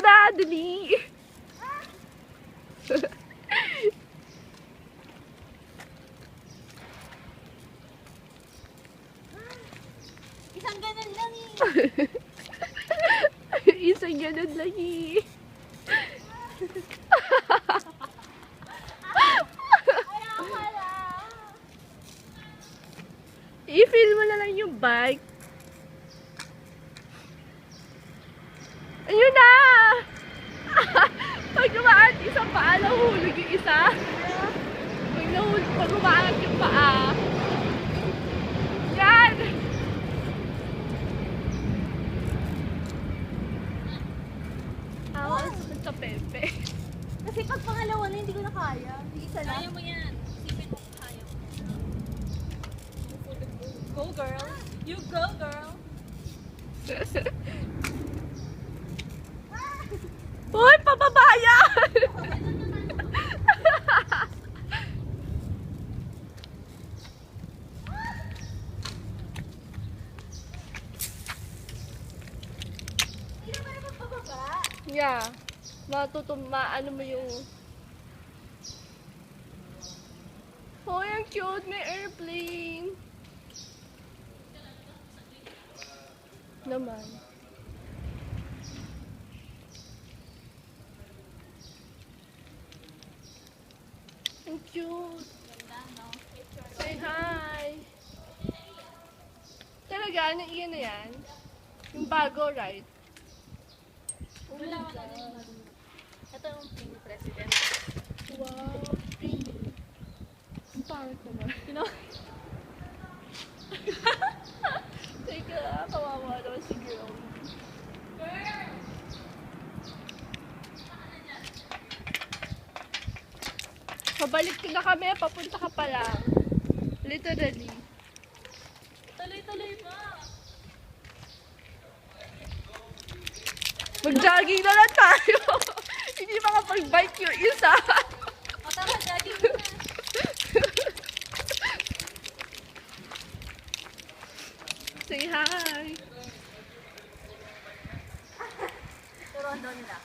na, dali. Isang ganun lang eh. Isang ganun lang eh. Kaya pala. I-feel mo na lang yung bike. Ayun na! Pag dumaan, isang paa nahulog yung isa. Pag umaangat yung paa. Yan! Awas sa pepe. Kasi pag pangalawa na, hindi ko na kaya. Hindi isa lang. Kaya mo yan. Isipin mo kung kaya mo. Go girl. You go, girl. Uy, pababa yan! Hindi naman naman pababa. Yeah. Maano mo yung... Oh, ang cute! May airplane! Naman. Ang cute! Say hi! Talaga? Ano iyan na yan? Yung bago, right? Oh my Wala God. Ito yung pink president. Wow! Pink. Ang pangit naman. Teka, kawawa naman si girl. Pabalik na kami, papunta ka pa lang. Literally. Tuloy-tuloy mo. Mag-jogging na lang tayo. Hindi makapag-bike yung isa. O tara, jogging mo na. Say hi. Turuan daw nila.